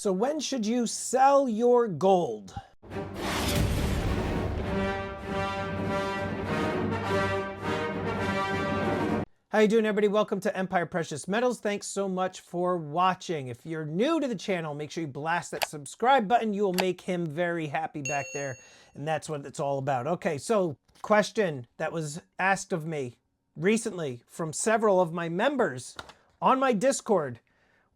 So when should you sell your gold? How you doing, everybody? Welcome to Empire Precious Metals. Thanks so much for watching. If you're new to the channel, make sure you blast that subscribe button. You will make him very happy back there, and that's what it's all about. Okay, so question that was asked of me recently from several of my members on my Discord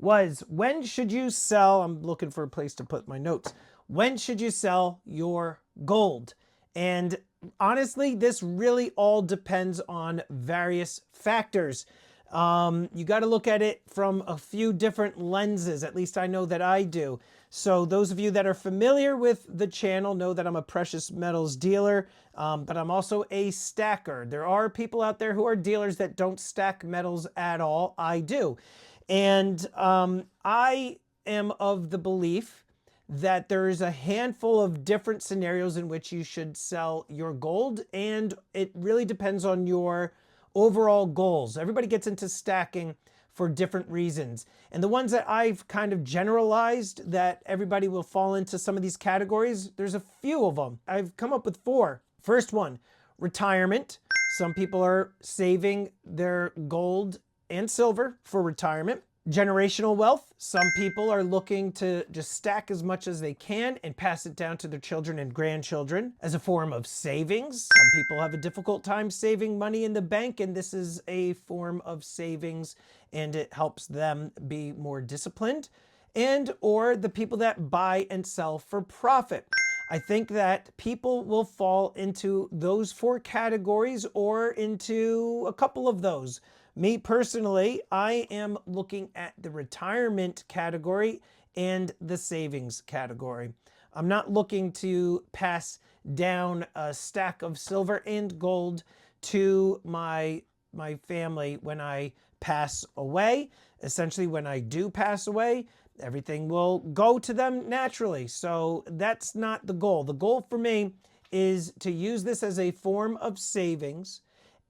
was, when should you sell? I'm looking for a place to put my notes. When should you sell your gold? And honestly, this really all depends on various factors. You got to look at it from a few different lenses. At least I know that I do. So those of you that are familiar with the channel know that I'm a precious metals dealer, but I'm also a stacker. There are people out there who are dealers that don't stack metals at all. I do. And I am of the belief that there is a handful of different scenarios in which you should sell your gold, and it really depends on your overall goals. Everybody gets into stacking for different reasons. And the ones that I've kind of generalized that everybody will fall into some of these categories, there's a few of them. I've come up with 4. First one, retirement. Some people are saving their gold and silver for retirement. Generational wealth. Some people are looking to just stack as much as they can and pass it down to their children and grandchildren as a form of savings. Some people have a difficult time saving money in the bank, and this is a form of savings, and it helps them be more disciplined. And or the people that buy and sell for profit. I think that people will fall into those 4 categories or into a couple of those. Me personally, I am looking at the retirement category and the savings category. I'm not looking to pass down a stack of silver and gold to my family when I pass away. Essentially, when I do pass away, everything will go to them naturally. So that's not the goal. The goal for me is to use this as a form of savings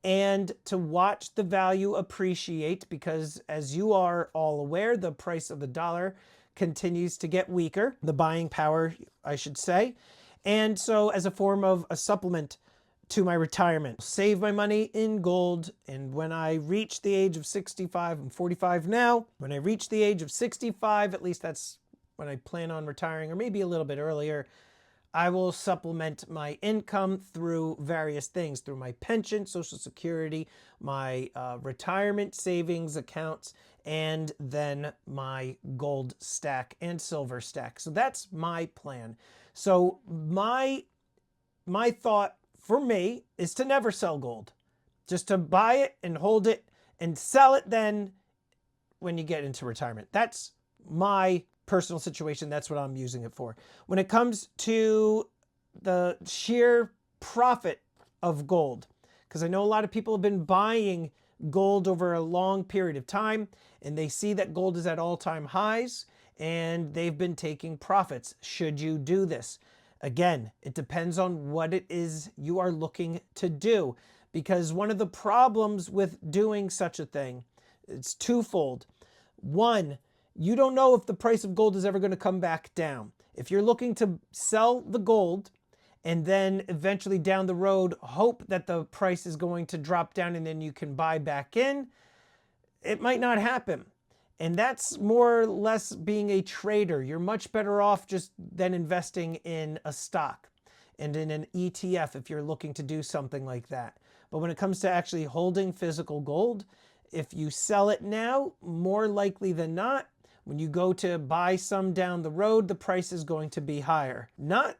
and to watch the value appreciate, because as you are all aware, the price of the dollar continues to get weaker, the buying power, I should say. And so as a form of a supplement to my retirement, save my money in gold. And when I reach the age of 65, I'm 45 now. When I reach the age of 65, at least that's when I plan on retiring, or maybe a little bit earlier, I will supplement my income through various things, through my pension, Social Security, my retirement savings accounts, and then my gold stack and silver stack. So that's my plan. So my thought for me is to never sell gold, just to buy it and hold it and sell it then when you get into retirement. That's my personal situation. That's what I'm using it for. When it comes to the sheer profit of gold, because I know a lot of people have been buying gold over a long period of time, and they see that gold is at all-time highs, and they've been taking profits. Should you do this? Again, it depends on what it is you are looking to do, because one of the problems with doing such a thing, it's twofold. One, you don't know if the price of gold is ever going to come back down. If you're looking to sell the gold and then eventually down the road hope that the price is going to drop down and then you can buy back in, it might not happen. And that's more or less being a trader. You're much better off just than investing in a stock and in an ETF if you're looking to do something like that. But when it comes to actually holding physical gold, if you sell it now, more likely than not, when you go to buy some down the road, the price is going to be higher. Not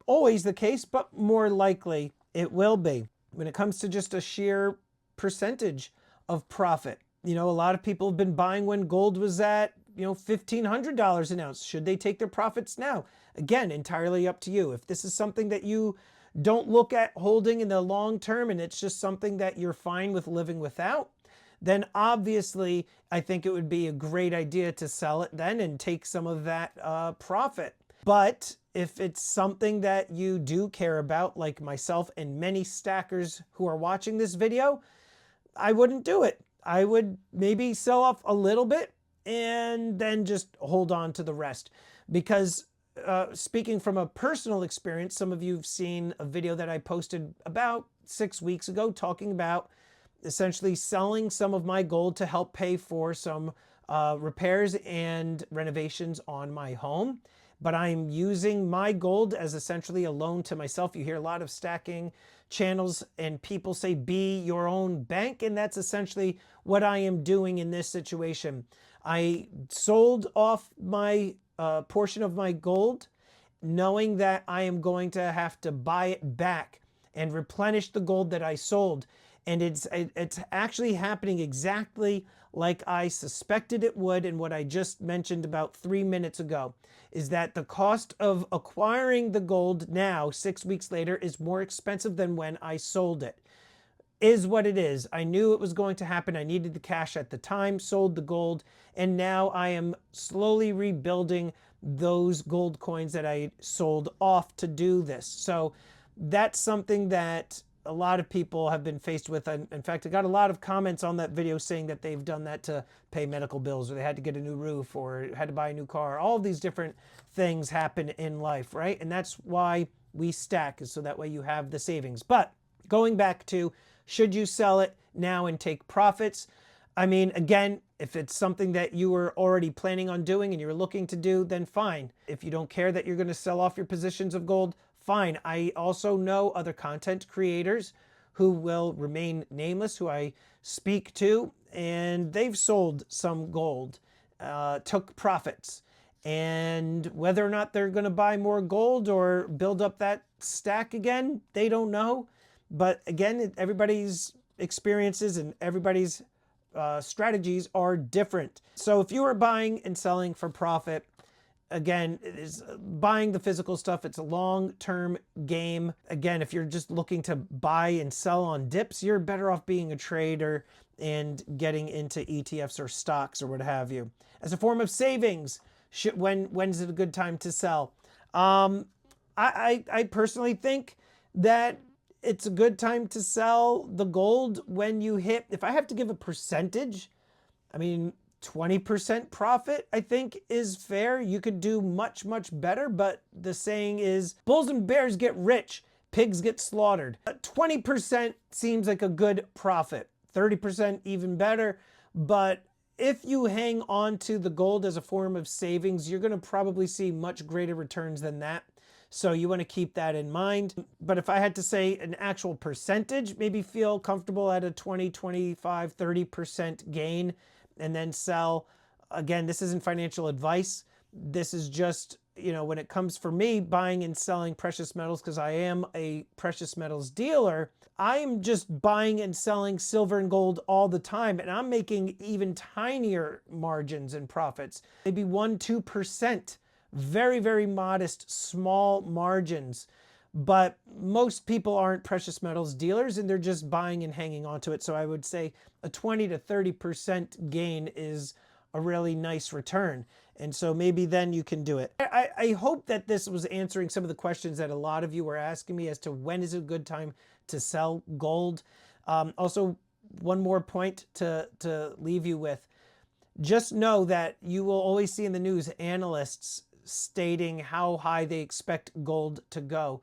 always the case, but more likely it will be. When it comes to just a sheer percentage of profit, you know, a lot of people have been buying when gold was at, $1,500 an ounce. Should they take their profits now? Again, entirely up to you. If this is something that you don't look at holding in the long term and it's just something that you're fine with living without, then obviously I think it would be a great idea to sell it then and take some of that profit. But if it's something that you do care about, like myself and many stackers who are watching this video, I wouldn't do it. I would maybe sell off a little bit and then just hold on to the rest. because speaking from a personal experience, some of you have seen a video that I posted about 6 weeks ago talking about essentially selling some of my gold to help pay for some repairs and renovations on my home. But I'm using my gold as essentially a loan to myself. You hear a lot of stacking channels and people say be your own bank, and that's essentially what I am doing in this situation. I sold off my portion of my gold, knowing that I am going to have to buy it back and replenish the gold that I sold. And it's actually happening exactly like I suspected it would, and what I just mentioned about 3 minutes ago is that the cost of acquiring the gold now, 6 weeks later, is more expensive than when I sold it. Is what it is. I knew it was going to happen. I needed the cash at the time, sold the gold, and now I am slowly rebuilding those gold coins that I sold off to do this. So that's something that a lot of people have been faced with. In fact, I got a lot of comments on that video saying that they've done that to pay medical bills, or they had to get a new roof, or had to buy a new car. All of these different things happen in life, right? And that's why we stack, is so that way you have the savings. But going back to, should you sell it now and take profits? I mean, again, if it's something that you were already planning on doing and you're looking to do, then fine. If you don't care that you're going to sell off your positions of gold, fine. I also know other content creators who will remain nameless, who I speak to, and they've sold some gold, took profits. And whether or not they're going to buy more gold or build up that stack again, they don't know. But again, everybody's experiences and everybody's strategies are different. So if you are buying and selling for profit, again, it is buying the physical stuff. It's a long-term game. Again, if you're just looking to buy and sell on dips, you're better off being a trader and getting into ETFs or stocks or what have you. As a form of savings, when's it a good time to sell? I personally think that it's a good time to sell the gold when you hit, if I have to give a percentage, I mean, 20% profit, I think, is fair. You could do much, much better, but the saying is, bulls and bears get rich, pigs get slaughtered. 20% seems like a good profit. 30% even better. But if you hang on to the gold as a form of savings, you're going to probably see much greater returns than that. So you want to keep that in mind. But if I had to say an actual percentage, maybe feel comfortable at a 20, 25, 30% gain and then sell. Again, this isn't financial advice. This is just, when it comes for me buying and selling precious metals, because I am a precious metals dealer, I am just buying and selling silver and gold all the time. And I'm making even tinier margins and profits, maybe 1%, 2%. Very, very modest, small margins. But most people aren't precious metals dealers and they're just buying and hanging on to it. So I would say a 20 to 30% gain is a really nice return. And so maybe then you can do it. I hope that this was answering some of the questions that a lot of you were asking me as to when is a good time to sell gold. Also, one more point to leave you with. Just know that you will always see in the news analysts stating how high they expect gold to go.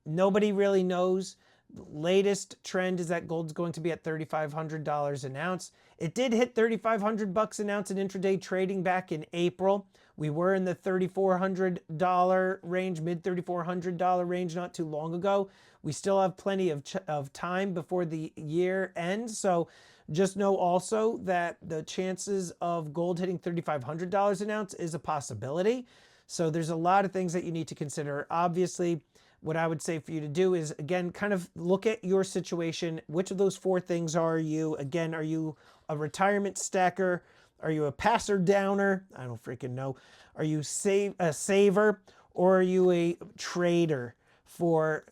Nobody really knows. The latest trend is that gold's going to be at $3,500 an ounce. It did hit $3,500 an ounce in intraday trading back in April. We were in the $3,400 range, mid $3,400 range not too long ago. We still have plenty of time before the year ends. So just know also that the chances of gold hitting $3,500 an ounce is a possibility. So there's a lot of things that you need to consider. Obviously, what I would say for you to do is, again, kind of look at your situation. Which of those 4 things are you? Again, are you a retirement stacker? Are you a passer downer? I don't freaking know. Are you a saver? Or are you a trader for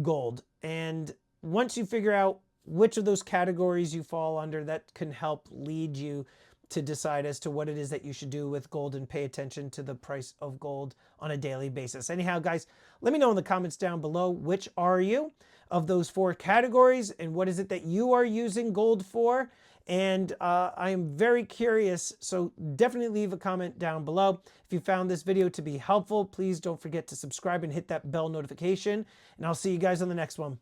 gold? And once you figure out which of those categories you fall under, that can help lead you to decide as to what it is that you should do with gold and pay attention to the price of gold on a daily basis. Anyhow, guys, let me know in the comments down below, which are you of those 4 categories and what is it that you are using gold for? And I am very curious, so definitely leave a comment down below. If you found this video to be helpful, please don't forget to subscribe and hit that bell notification, and I'll see you guys on the next one.